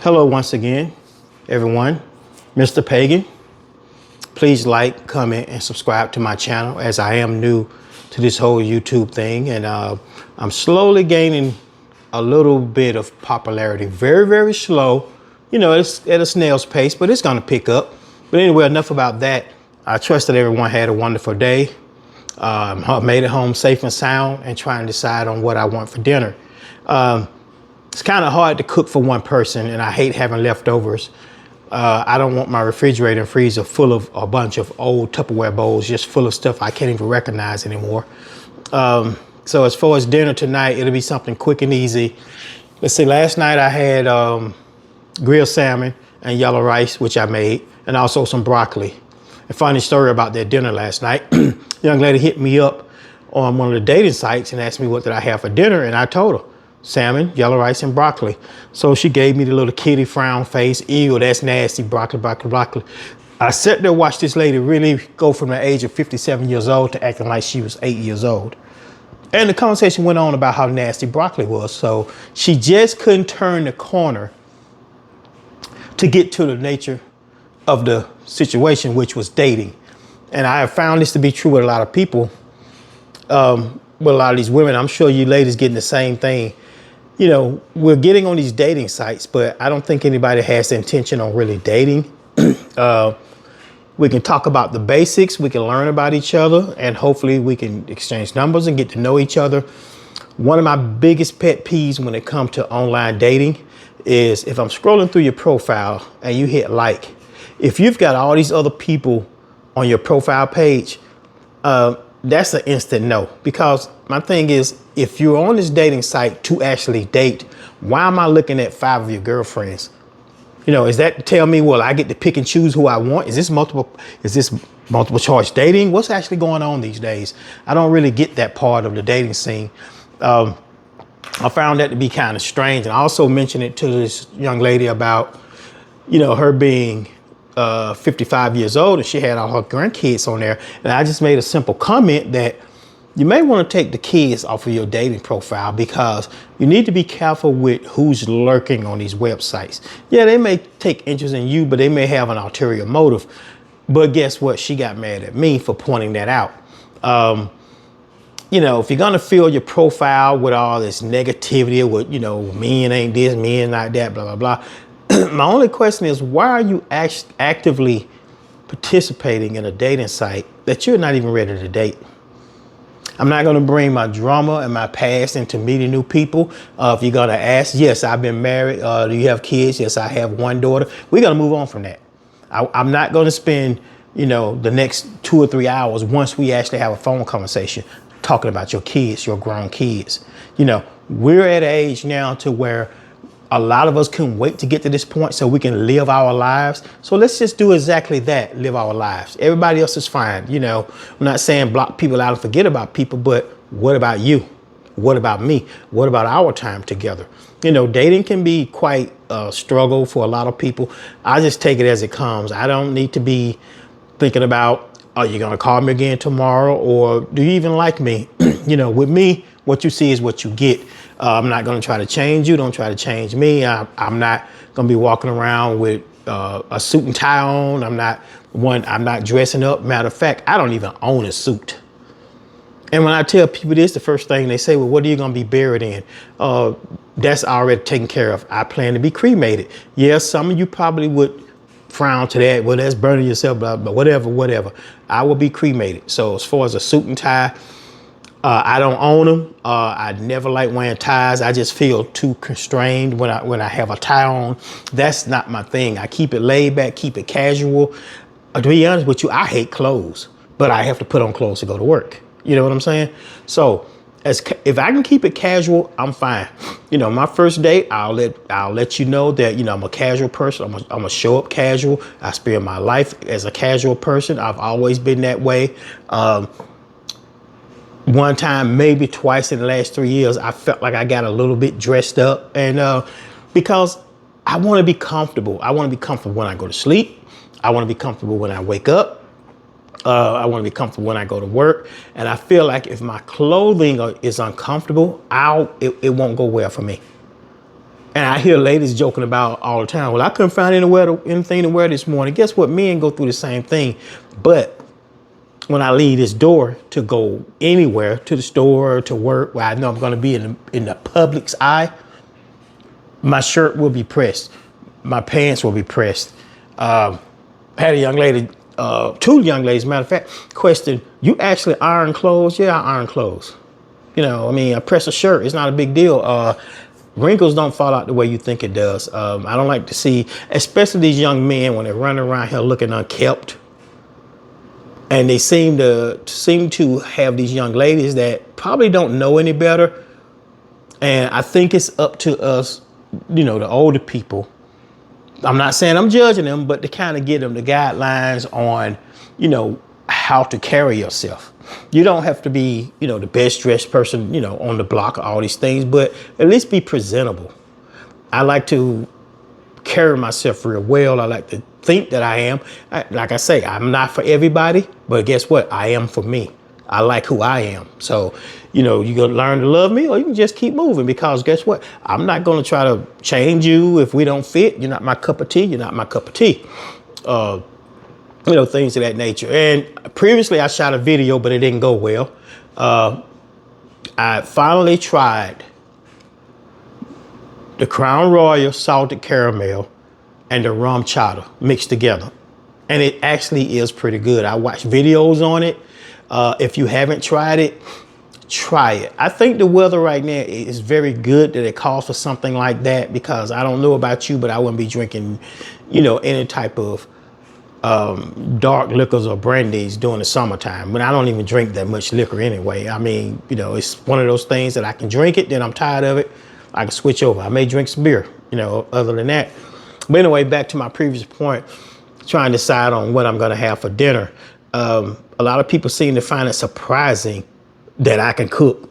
Hello once again, everyone. Mr. Pagan, please like, comment, and subscribe to my channel as I am new to this whole YouTube thing. And I'm slowly gaining a little bit of popularity. Very, very slow. You know, it's at a snail's pace, but it's going to pick up. But anyway, enough about that. I trust that everyone had a wonderful day. Made it home safe and sound and trying to decide on what I want for dinner. It's kind of hard to cook for one person, and I hate having leftovers. I don't want my refrigerator and freezer full of a bunch of old Tupperware bowls, just full of stuff I can't even recognize anymore. So as far as dinner tonight, it'll be something quick and easy. Let's see, last night I had grilled salmon and yellow rice, which I made, and also some broccoli. A funny story about that dinner last night. Young lady hit me up on one of the dating sites and asked me what did I have for dinner, and I told her salmon, yellow rice, and broccoli. So she gave me the little kitty frown face. Ew, that's nasty, broccoli, broccoli, broccoli. I sat there and watched this lady really go from the age of 57 years old to acting like she was 8 years old. And the conversation went on about how nasty broccoli was. So she just couldn't turn the corner to get to the nature of the situation, which was dating. And I have found this to be true with a lot of people, with a lot of these women. I'm sure you ladies getting the same thing. You know, we're getting on these dating sites, but I don't think anybody has the intention on really dating. We can talk about the basics. We can learn about each other, and hopefully we can exchange numbers and get to know each other. One of my biggest pet peeves when it comes to online dating is if I'm scrolling through your profile and you hit like, if you've got all these other people on your profile page, that's an instant no. Because my thing is, if you're on this dating site to actually date, why am I looking at 5 of your girlfriends? You know, is that to tell me, well, I get to pick and choose who I want? Is this multiple choice dating? What's actually going on these days? I don't really get that part of the dating scene. I found that to be kind of strange. And I also mentioned it to this young lady about, you know, her being 55 years old and she had all her grandkids on there. And I just made a simple comment that you may want to take the kids off of your dating profile because you need to be careful with who's lurking on these websites. Yeah, they may take interest in you, but they may have an ulterior motive. But guess what? She got mad at me for pointing that out. You know, if you're going to fill your profile with all this negativity, with, you know, men ain't this, men not that, blah, blah, blah. My only question is, why are you actively participating in a dating site that you're not even ready to date? I'm not going to bring my drama and my past into meeting new people. If you're going to ask, yes, I've been married. Do you have kids? Yes, I have one daughter. We're going to move on from that. I'm not going to spend, you know, the next 2 or 3 hours once we actually have a phone conversation talking about your kids, your grown kids. You know, we're at an age now to where a lot of us couldn't wait to get to this point so we can live our lives. So let's just do exactly that, live our lives. Everybody else is fine. You know, I'm not saying block people out and forget about people, but what about you? What about me? What about our time together? You know, dating can be quite a struggle for a lot of people. I just take it as it comes. I don't need to be thinking about, are you going to call me again tomorrow? Or do you even like me? You know, with me, what you see is what you get. I'm not going to try to change you. Don't try to change me. I'm not going to be walking around with a suit and tie on. I'm not dressing up. Matter of fact, I don't even own a suit. And when I tell people this, the first thing they say, well, what are you going to be buried in? That's already taken care of. I plan to be cremated. Yes, some of you probably would frown to that. Well, that's burning yourself, blah, blah, whatever. I will be cremated. So as far as a suit and tie, I don't own them. I never like wearing ties. I just feel too constrained when I have a tie on. That's not my thing. I keep it laid back, keep it casual. To be honest with you, I hate clothes, but I have to put on clothes to go to work. You know what I'm saying? So if I can keep it casual, I'm fine. You know, my first date, I'll let you know that, you know, I'm a casual person. I'm gonna show up casual. I spend my life as a casual person. I've always been that way. One time, maybe twice in the last 3 years, I felt like I got a little bit dressed up, and because I want to be comfortable. I want to be comfortable when I go to sleep. I want to be comfortable when I wake up. I want to be comfortable when I go to work. And I feel like if my clothing is uncomfortable, it won't go well for me. And I hear ladies joking about all the time. Well, I couldn't find anything to wear this morning. Guess what? Men go through the same thing. But when I leave this door to go anywhere, to the store, to work, where I know I'm going to be in the public's eye, my shirt will be pressed. My pants will be pressed. I had a young lady, two young ladies, matter of fact, question, you actually iron clothes? Yeah, I iron clothes. You know, I mean, I press a shirt. It's not a big deal. Wrinkles don't fall out the way you think it does. I don't like to see, especially these young men when they're running around here looking unkept. And they seem to have these young ladies that probably don't know any better. And I think it's up to us, you know, the older people. I'm not saying I'm judging them, but to kind of give them the guidelines on, you know, how to carry yourself. You don't have to be, you know, the best dressed person, you know, on the block, all these things, but at least be presentable. I like to carry myself real well. I like to think that I am. Like I say, I'm not for everybody, but guess what? I am for me. I like who I am. So, you know, you got to learn to love me, or you can just keep moving, because guess what? I'm not going to try to change you if we don't fit. You're not my cup of tea. You're not my cup of tea. You know, things of that nature. And previously I shot a video, but it didn't go well. I finally tried the Crown Royal salted caramel and the rum chata mixed together. And it actually is pretty good. I watched videos on it. If you haven't tried it, try it. I think the weather right now is very good that it calls for something like that, because I don't know about you, but I wouldn't be drinking, you know, any type of dark liquors or brandies during the summertime. But I don't even drink that much liquor anyway. I mean, you know, it's one of those things that I can drink it, then I'm tired of it, I can switch over. I may drink some beer, you know, other than that. But anyway, back to my previous point, trying to decide on what I'm going to have for dinner. A lot of people seem to find it surprising that I can cook.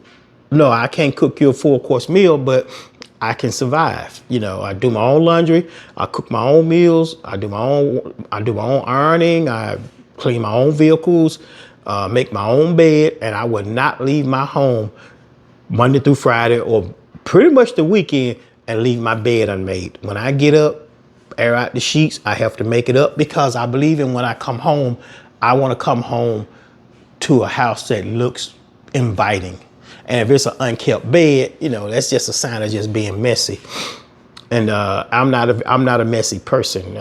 No, I can't cook you a full-course meal, but I can survive. You know, I do my own laundry, I cook my own meals, I do my own ironing, I clean my own vehicles, make my own bed, and I would not leave my home Monday through Friday or pretty much the weekend and leave my bed unmade. When I get up, air out the sheets, I have to make it up, because I believe in when I come home, I want to come home to a house that looks inviting. And if it's an unkept bed, you know, that's just a sign of just being messy. And I'm not a messy person.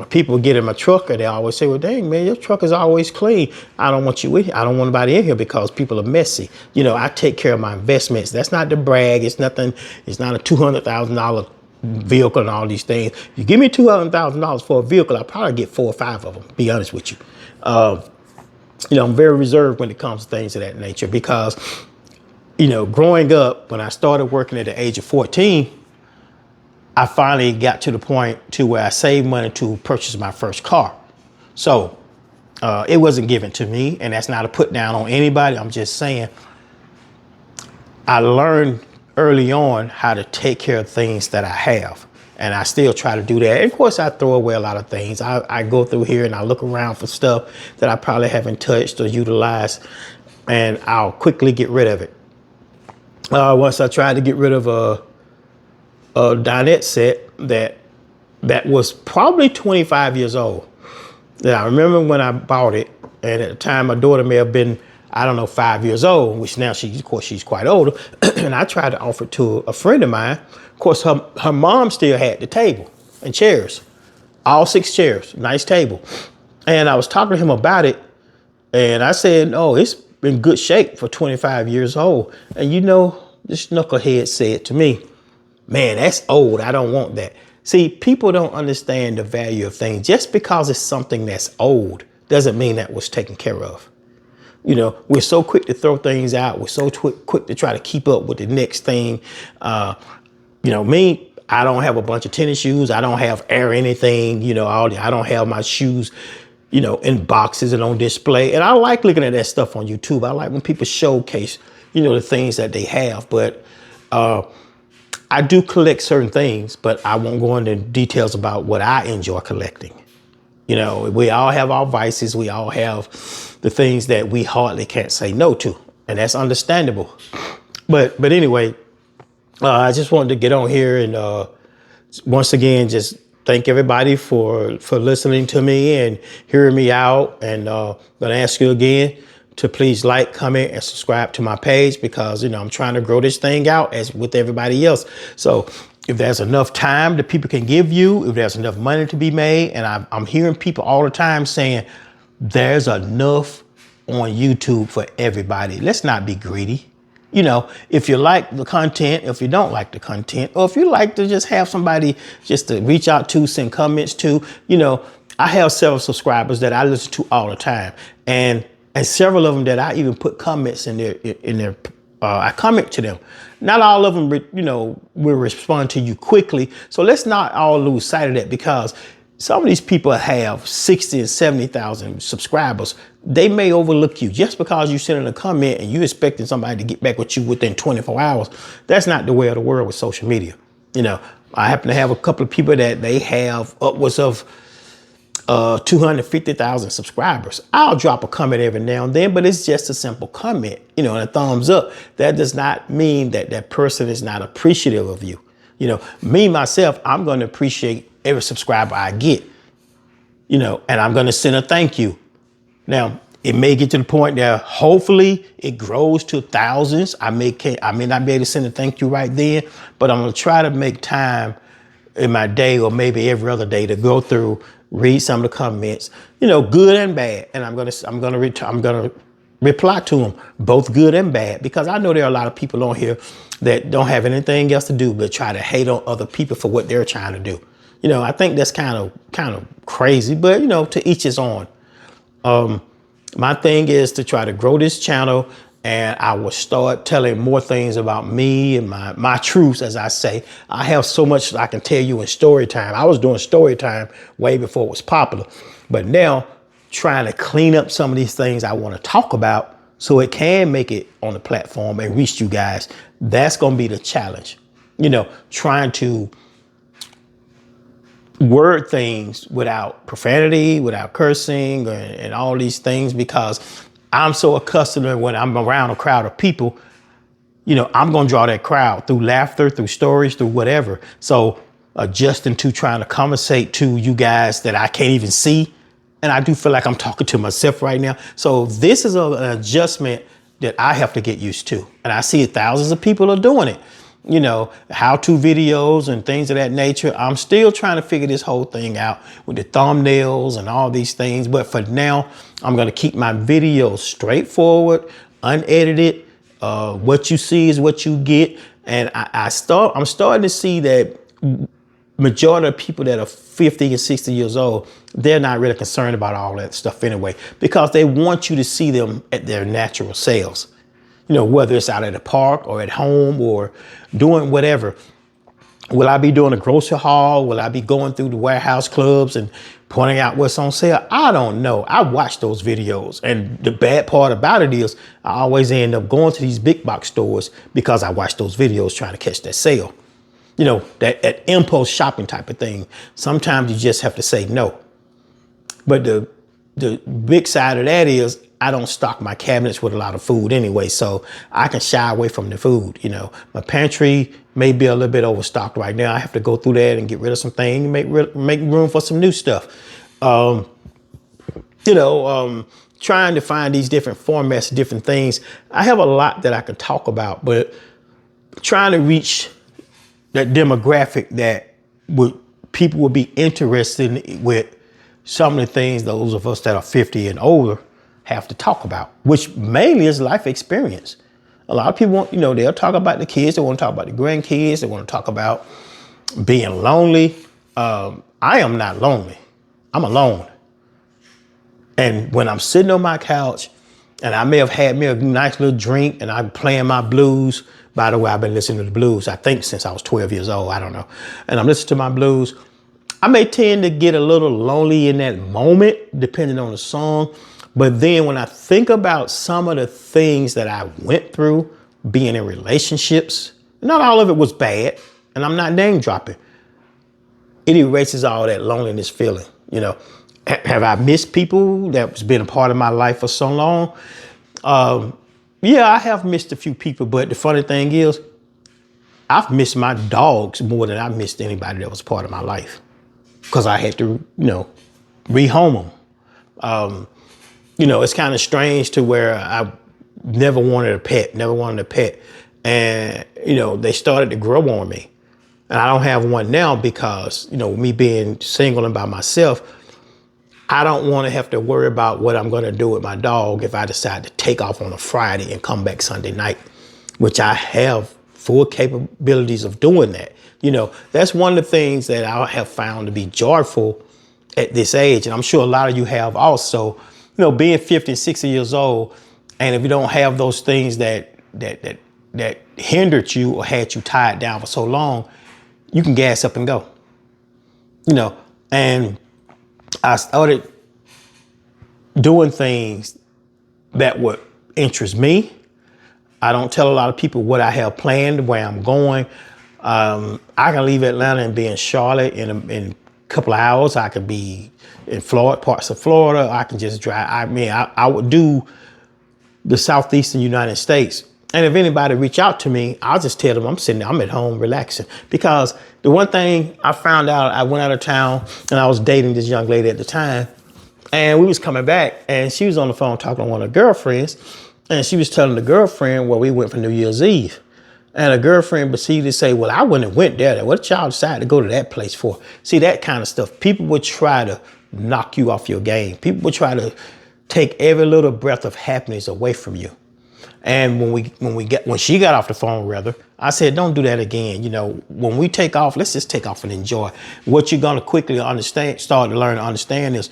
People get in my truck and they always say, well, dang, man, your truck is always clean. I don't want you in here. I don't want anybody in here because people are messy. You know, I take care of my investments. That's not to brag. It's nothing. It's not a $200,000 vehicle and all these things. You give me $200,000 for a vehicle, I'll probably get 4 or 5 of them, be honest with you. You know, I'm very reserved when it comes to things of that nature, because, you know, growing up, when I started working at the age of 14, I finally got to the point to where I saved money to purchase my first car. So it wasn't given to me, and that's not a put down on anybody. I'm just saying I learned early on how to take care of things that I have. And I still try to do that. And of course, I throw away a lot of things. I go through here and I look around for stuff that I probably haven't touched or utilized, and I'll quickly get rid of it. Once I tried to get rid of a dinette set that was probably 25 years old. Now, I remember when I bought it, and at the time my daughter may have been, I don't know, 5 years old, which now she's quite older. And I tried to offer it to a friend of mine. Of course, her mom still had the table and chairs, all 6 chairs, nice table. And I was talking to him about it, and I said, no, it's in good shape for 25 years old. And you know, this knucklehead said to me, man, that's old. I don't want that. See, people don't understand the value of things. Just because it's something that's old doesn't mean that was taken care of. You know, we're so quick to throw things out. We're so quick to try to keep up with the next thing. You know, me, I don't have a bunch of tennis shoes. I don't have air anything, you know, I don't have my shoes, you know, in boxes and on display. And I like looking at that stuff on YouTube. I like when people showcase, you know, the things that they have. But I do collect certain things, but I won't go into details about what I enjoy collecting. You know, we all have our vices. We all have the things that we hardly can't say no to, and that's understandable. But anyway, I just wanted to get on here and once again, just thank everybody for listening to me and hearing me out. And gonna ask you again to please like, comment, and subscribe to my page, because I'm trying to grow this thing out as with everybody else. So if there's enough time that people can give you, if there's enough money to be made, and I'm hearing people all the time saying there's enough on YouTube for everybody. Let's not be greedy. If you like the content, if you don't like the content, or if you like to just have somebody just to reach out to, send comments to, I have several subscribers that I listen to all the time, and several of them that I even put comments in their I comment to them. Not all of them, will respond to you quickly. So let's not all lose sight of that, because some of these people have 60 and 70,000 subscribers. They may overlook you just because you send in a comment and you expecting somebody to get back with you within 24 hours. That's not the way of the world with social media. I happen to have a couple of people that they have upwards of 250,000 subscribers. I'll drop a comment every now and then, but it's just a simple comment, and a thumbs up. That does not mean that that person is not appreciative of you. Me, myself, I'm going to appreciate every subscriber I get, and I'm going to send a thank you. Now, it may get to the point that hopefully it grows to thousands. I may not be able to send a thank you right then, but I'm going to try to make time in my day, or maybe every other day, to go through, read some of the comments, good and bad. And I'm going to reply to them, both good and bad, because I know there are a lot of people on here that don't have anything else to do but try to hate on other people for what they're trying to do. I think that's kind of crazy, but to each his own. My thing is to try to grow this channel, and I will start telling more things about me and my truths, as I say. I have so much I can tell you in story time. I was doing story time way before it was popular, but now trying to clean up some of these things I want to talk about so it can make it on the platform and reach you guys. That's going to be the challenge. Trying to word things without profanity, without cursing, and all these things, because I'm so accustomed to when I'm around a crowd of people, I'm going to draw that crowd through laughter, through stories, through whatever. So adjusting to trying to conversate to you guys that I can't even see. And I do feel like I'm talking to myself right now. So this is an adjustment that I have to get used to. And I see thousands of people are doing it. How-to videos and things of that nature. I'm still trying to figure this whole thing out with the thumbnails and all these things. But for now, I'm going to keep my videos straightforward, unedited. What you see is what you get. And I'm starting to see that majority of people that are 50 and 60 years old, they're not really concerned about all that stuff anyway, because they want you to see them at their natural selves. Whether it's out at the park or at home or doing whatever. Will I be doing a grocery haul? Will I be going through the warehouse clubs and pointing out what's on sale? I don't know. I watch those videos. And the bad part about it is I always end up going to these big box stores because I watch those videos trying to catch that sale. That impulse shopping type of thing. Sometimes you just have to say no. But the big side of that is I don't stock my cabinets with a lot of food anyway, so I can shy away from the food. My pantry may be a little bit overstocked right now. I have to go through that and get rid of some things, make room for some new stuff. Trying to find these different formats, different things. I have a lot that I can talk about, but trying to reach that demographic that people would be interested with some of the things those of us that are 50 and older have to talk about, which mainly is life experience. A lot of people want, they'll talk about the kids. They want to talk about the grandkids. They want to talk about being lonely. I am not lonely. I'm alone. And when I'm sitting on my couch and I may have had me a nice little drink and I'm playing my blues. By the way, I've been listening to the blues, I think since I was 12 years old. I don't know. And I'm listening to my blues. I may tend to get a little lonely in that moment, depending on the song. But then when I think about some of the things that I went through being in relationships, not all of it was bad, and I'm not name dropping. It erases all that loneliness feeling. Have I missed people that's been a part of my life for so long? Yeah, I have missed a few people, but the funny thing is, I've missed my dogs more than I missed anybody that was part of my life, because I had to, rehome them. It's kind of strange to where I never wanted a pet. And, they started to grow on me. And I don't have one now because, me being single and by myself, I don't want to have to worry about what I'm going to do with my dog if I decide to take off on a Friday and come back Sunday night, which I have full capabilities of doing that. That's one of the things that I have found to be joyful at this age. And I'm sure a lot of you have also, being 50 and 60 years old. And if you don't have those things that hindered you or had you tied down for so long, you can gas up and go, and I started doing things that would interest me. I don't tell a lot of people what I have planned, where I'm going. I can leave Atlanta and be in Charlotte in a couple of hours. I could be in Florida, parts of Florida. I can just drive. I would do the southeastern United States. And if anybody reach out to me, I'll just tell them I'm at home relaxing. Because the one thing I found out, I went out of town and I was dating this young lady at the time, and we was coming back and she was on the phone talking to one of her girlfriends, and she was telling the girlfriend where we went for New Year's Eve. And the girlfriend proceeded to say, well, I wouldn't have went there. What y'all decided to go to that place for? See, that kind of stuff. People would try to knock you off your game. People would try to take every little breath of happiness away from you. And when she got off the phone, rather, I said, don't do that again. When we take off, let's just take off and enjoy. What you're going to quickly start to learn to understand is,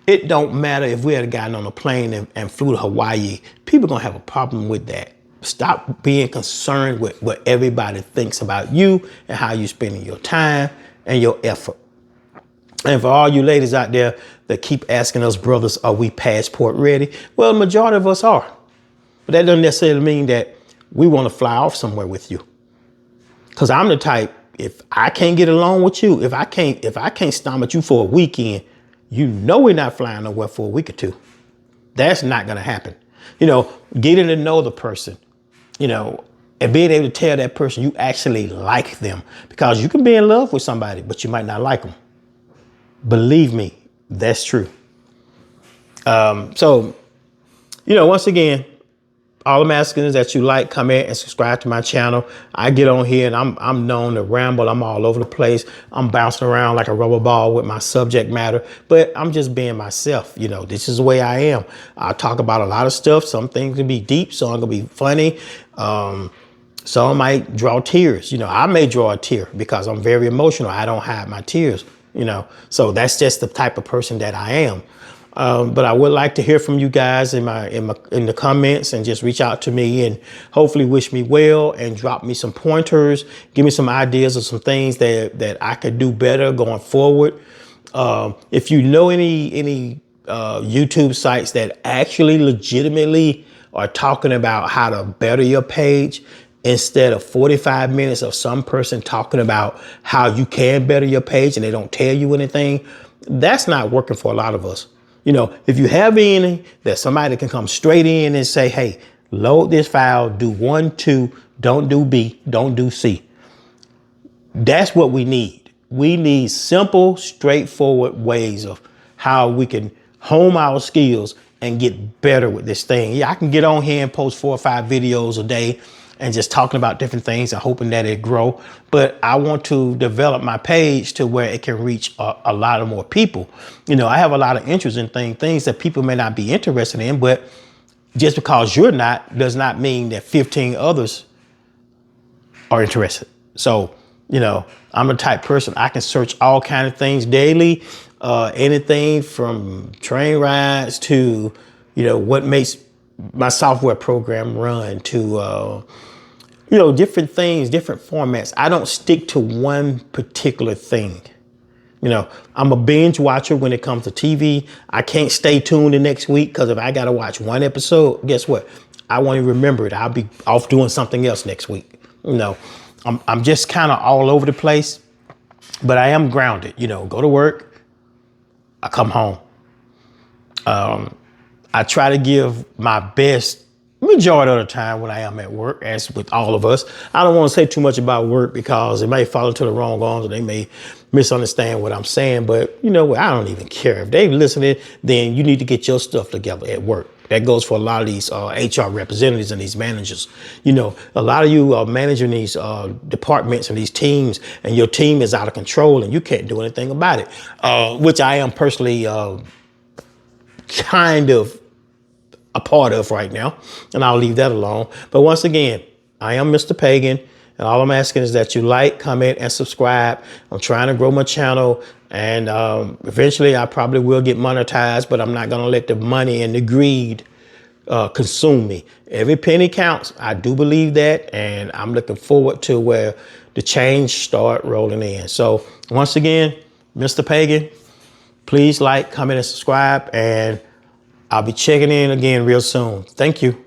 it don't matter if we had gotten on a plane and flew to Hawaii. People are going to have a problem with that. Stop being concerned with what everybody thinks about you and how you're spending your time and your effort. And for all you ladies out there that keep asking us brothers, are we passport ready? Well, the majority of us are. But that doesn't necessarily mean that we want to fly off somewhere with you. Because I'm the type, if I can't get along with you, if I can't stomach you for a weekend, we're not flying nowhere for a week or two. That's not going to happen. Getting to know the person, and being able to tell that person you actually like them. Because you can be in love with somebody, but you might not like them. Believe me, that's true. So, once again, all I'm asking is that you like, comment, and subscribe to my channel. I get on here and I'm known to ramble. I'm all over the place. I'm bouncing around like a rubber ball with my subject matter, but I'm just being myself. This is the way I am. I talk about a lot of stuff. Some things can be deep, some can be funny. Some might draw tears. I may draw a tear because I'm very emotional. I don't hide my tears, so that's just the type of person that I am. But I would like to hear from you guys in the comments, and just reach out to me and hopefully wish me well and drop me some pointers, give me some ideas of some things that I could do better going forward. If you know any YouTube sites that actually legitimately are talking about how to better your page, instead of 45 minutes of some person talking about how you can better your page and they don't tell you anything, that's not working for a lot of us. If you have any that somebody can come straight in and say, hey, load this file, do 1, 2, don't do B, don't do C. That's what we need. We need simple, straightforward ways of how we can hone our skills and get better with this thing. Yeah, I can get on here and post 4 or 5 videos a day and just talking about different things and hoping that it grow. But I want to develop my page to where it can reach a lot of more people. I have a lot of interest in things that people may not be interested in, but just because you're not does not mean that 15 others are interested. So, I'm a type person. I can search all kinds of things daily, anything from train rides to, what makes my software program run to, different things, different formats. I don't stick to one particular thing. I'm a binge watcher when it comes to TV. I can't stay tuned the next week, because if I got to watch one episode, guess what? I won't even remember it. I'll be off doing something else next week. I'm just kind of all over the place, but I am grounded. Go to work, I come home. I try to give my best majority of the time when I am at work, as with all of us. I don't want to say too much about work because it may fall into the wrong arms or they may misunderstand what I'm saying. But you know what? I don't even care. If they're listening, then you need to get your stuff together at work. That goes for a lot of these HR representatives and these managers. You know, a lot of you are managing these departments and these teams, and your team is out of control and you can't do anything about it, which I am personally kind of a part of right now, and I'll leave that alone. But once again, I am Mr. Pagan, and all I'm asking is that you like, comment, and subscribe. I'm trying to grow my channel, and eventually I probably will get monetized, but I'm not going to let the money and the greed consume me. Every penny counts. I do believe that, and I'm looking forward to where the change start rolling in. So once again, Mr. Pagan, please like, comment, and subscribe, and I'll be checking in again real soon. Thank you.